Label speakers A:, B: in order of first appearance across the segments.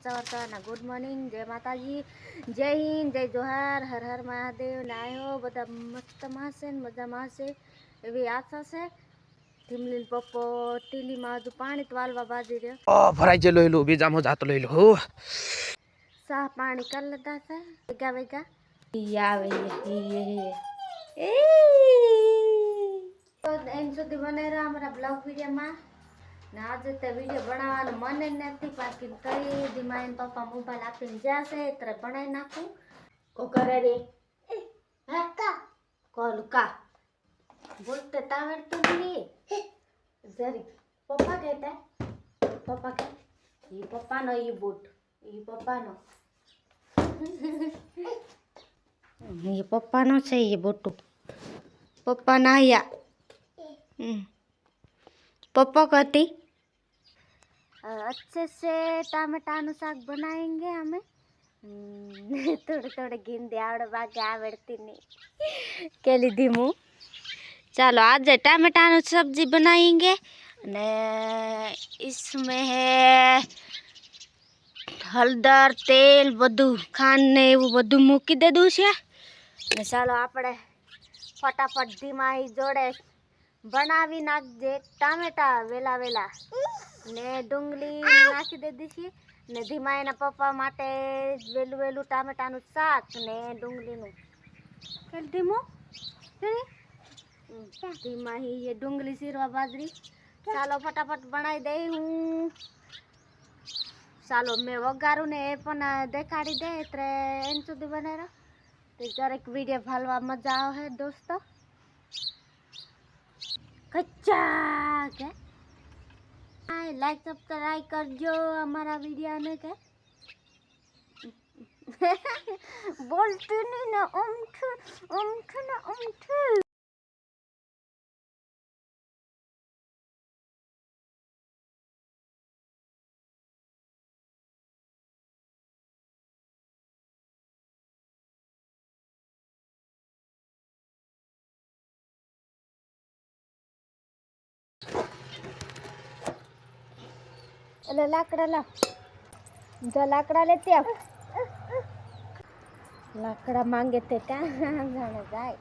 A: સવારના good morning, જય માતાજી, જય હિન્દ, જય જોહાર, હર હર મહાદેવ. ને આવ્યો બધા મસ્તમાં હશે ને મજામાં હશે એવી આશા છે. ધીમલીન પપ્પો ટીલીમાં હજુ પાણી તો વાલવા બાજી રહ્યો.
B: ભરાઈ જે લોહીલું બીજામાં જાતો લઈ લો.
A: સાહ પાણી કરી લેતા છે વેગા વેગા. આવે એ તો એમ સુધી બને રહ્યા અમારા બ્લોગ વિડીયોમાં. ને આજે તે વિડીયો બનાવવાનું મને નથી પાકી કઈ ધીમા એને પપ્પા મોબાઈલ આપીને જશે એટલે બનાવી નાખું. કો કરે રે કા કોલ કા બોલતે તાવડતું નહીં જરી પપ્પા કહેતા પપ્પા કે એ પપ્પાનો એ બૂટ એ પપ્પાનો એ પપ્પાનો છે એ બૂટું પપ્પાના આયા पप्पा कहती अच्छे से टमाटर साग बनाएंगे हमें थोड़े थोड़े गिंदे आवड़ बाकी आवड़ती नहीं के लीधी मुँह. चलो आज टमाटर सब्जी बनाएंगे ने इसमें है हल्दर तेल बधु खांड ने एवं बधु मूकी दे दूँ छे. ने चालो आपणे फटाफट धीमा ही जोड़े बनावी नाखजे टामेटा वेला वेला ने डુંગળી નાખી દીધી છે ને ધીમા એના પપ્પા માટે વેલું વેલું ટામેટાનું શાક ને ડુંગળીનું કેલ ધીમો ધીમા ही ये डુંગળી सीरवा बाजरी. ચાલો ફટાફટ બનાવી દઈ હું. ચાલો મેં વઘારું ને એ પણ દેખાડી દે એટલે એન સુધી બને રહો તો જરેક વિડીયો ભાલવા મજા આવે દોસ્તો. कच्चा क्या लाइक सब्सक्राइब कर जो हमारा वीडियो ने के बोलती नहीं ना उमठ ना उमठ. એટલે લાકડા લાવ જો લાકડા લેતી આવ લાકડા માંગે તે કાં જાણે જાય.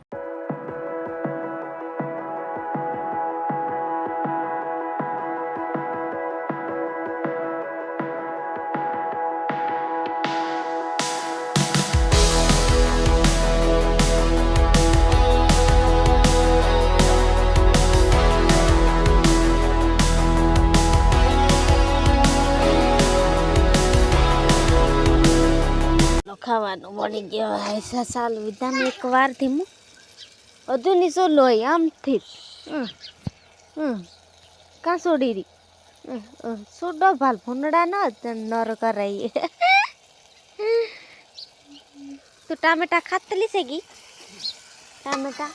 A: ખાવાનું મળી ગયો હૈસા સાલ વિધાને એક વારથી હું અધુની સોલો હોય આમથી કાં સોડી રી સોડો ભાલ ભૂંડા નર કરાઈ. તું ટામેટા ખાતલી છે ગી ટામેટા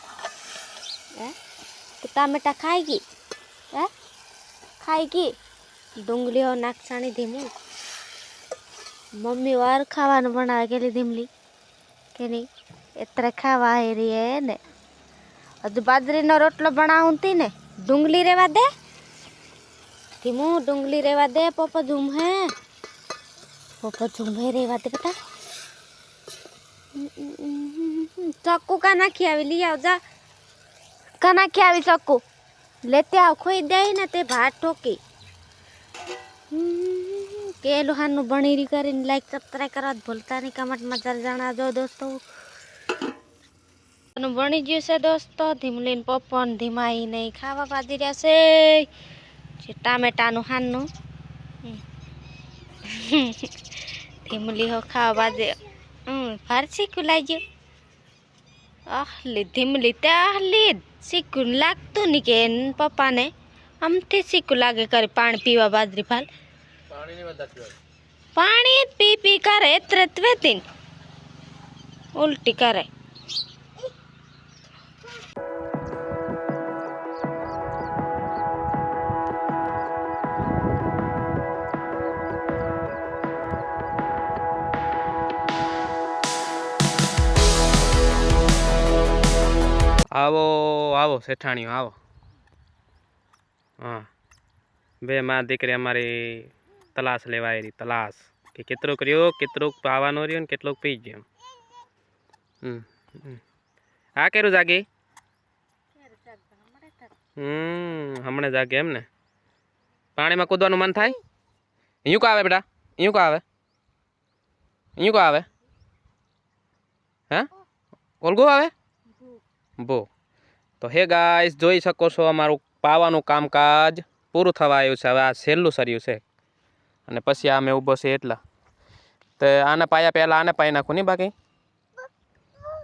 A: તું ટામેટા ખાઈ ગઈ ખાઈ ગઈ ડુંગળીઓ નાખસાણી ધીમું मम्मी वार खावा बनावे के लिए धीमली के नहीं इतना खावा है रही है ने अज बाजरी नो रोटलो बनाऊती ने डुंगली रेवा दे धीमू डुंगली रेवा दे पप्पा झूम है रेवा दे बेटा. चक्कू का नाखी आवी ली आओ जा का नाखी आवी चक्कू लेते आओ खोई दे ने ते भात ठोकी के लोहानु बनी रही करीने लाइक सब्सक्राइब करवा भूलता नहीं. कमेंट में जर जाना दो दोस्तों बनी गयु से दोस्तों. धीमलीन पप्पा धीमाई नहीं खावा बाजी रहा से टामेटानु हानु धीमली हो खावा बाजे फारसी कुलाई गयो आहली धीमली ते आहली सीकू लागतु नहीं के पप्पा ने आमथी सीकू लागे करे पानी पीवा बाजरी फाल पानी पी पी करे त्रेतीन उल्टी करे.
B: आवो आवो सेठाणियों आवो. हाँ बे माँ दीकरी अमारी तलाश लेवा आई रही तलाश. કે કેટલોક રહ્યો, કેટલોક પાવાનો રહ્યો ને કેટલોક પી ગયો. આ કેરું જાગી? હમણાં જાગે એમ ને. પાણીમાં કૂદવાનું મન થાય? અહીંયા કો આવે બેટા? અહીંયા કો આવે? અહીંયા કો આવે? હા, ઓલગો આવે? બો. તો હે ગાઈસ, જોઈ શકો છો અમારું પાવાનું કામકાજ પૂરું થવા આવ્યું છે. હવે આ છેલ્લું સર્યું છે અને પછી આ મેં ઊભો છે એટલા. તો આને પાયા પહેલાં આને પાઈ નાખું નહીં, બાકી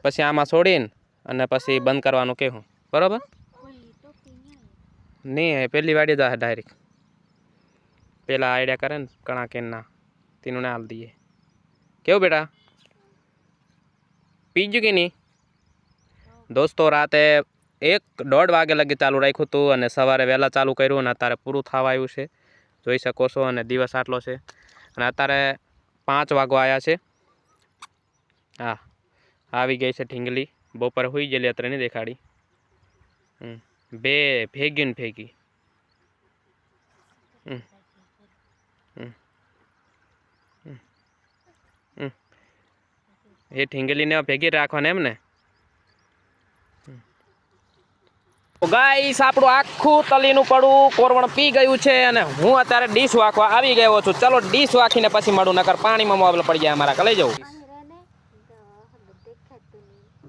B: પછી આમાં છોડીને અને પછી બંધ કરવાનું કહેવું, બરાબર? નહીં, પહેલી વાડી જ ડાયરેક્ટ પહેલાં આઈડિયા કરે ને કણા કે ના તેનું ના હાલ દઈએ. કેવું બેટા, પીજું કે નહીં? દોસ્તો રાતે 1-1.5 વાગે લગી ચાલુ રાખ્યું હતું અને સવારે વહેલા ચાલુ કર્યું અને અત્યારે પૂરું થવા આવ્યું છે, જોઈ શકો છો. અને દિવસ આટલો છે અને અત્યારે 5 વાગવા આવ્યા છે. હા, આવી ગઈ છે ઢીંગલી. બપોરે હોઈ ગયેલી, અત્યારે નહીં દેખાડી. બે ભેગી ને ભેગી. એ ઢીંગલીને ભેગી રાખવાને એમ ને. ગાઈસ, આપણું આખું તલીનું પડું કોરવણ પી ગયું છે અને હું અત્યારે ડીશ વાખવા આવી ગયો છું. ચલો ડીશ વાખીને પછી મળું, નકર પાણીમાં મોબાઈલ પડી જાય અમારા. લઈ જવું.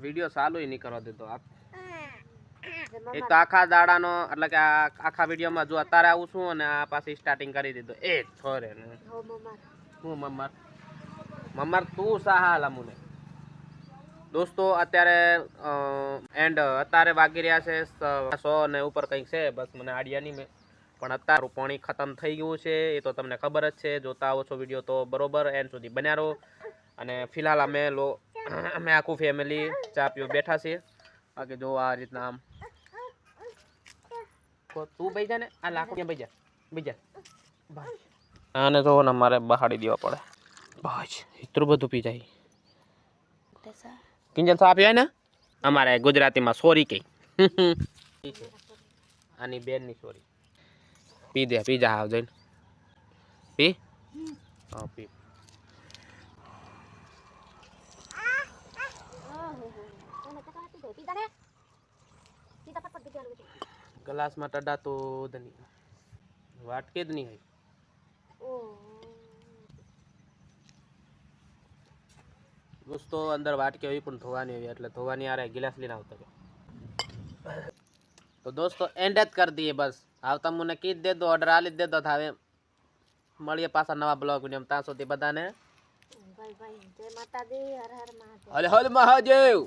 B: વિડીયો ચાલુ નહીં કરવા દેતો. એક તો આખા દાડાનો, એટલે કે આખા વિડીયોમાં જો અત્યારે આવું છું અને આ પાછી સ્ટાર્ટિંગ કરી દીધો. એ થોરે હું મમ્મર તું સાહા લમુને. દોસ્તો અત્યારે અત્યારે વાગી રહ્યા છે 100 ને ઉપર કંઈક છે, બસ મને આઈડિયા નહીં. પણ અત્યારે પાણી ખતમ થઈ ગયું છે, એ તો તમને ખબર જ છે. જોતા આવો છો વિડીયો તો બરોબર એન્ડ સુધી બન્યા રહો. અને ફિલહાલ અમે આખું ફેમિલી ચા પીવા બેઠા છીએ. બાકી જો આ રીતના આમ તું ભાઈ જા ને, આ લાકડું ક્યાં ભાઈ જા. આને જો ને મારે બહાડી દેવા પડે. બસ એટલું બધું પી જાય. કિંજલ સાપ આપ્યા ને અમારે ગુજરાતીમાં સોરી કઈ. આની બેનની સોરી. પી દે, પી જા. જઈને પી. હા પી. ગ્લાસમાં ટડા તો વાટકે જ નહીં હોય. દોસ્તો અંદર વાટકી હોય પણ ધોવાની હોય, એટલે ધોવાની આરે ગિલાસ લઈને આવતો. તો દોસ્તો એન્ડ જ કરી દઈએ બસ. આવતા મને કીધ દે દો, ઓર્ડર આલી દે દો. હવે મળીએ પાછા નવા બ્લોગ વિડીયો. ત્યાં સુધી બધાને જય માતાજી, હર હર મહાદેવ. હર હર મહાદેવ.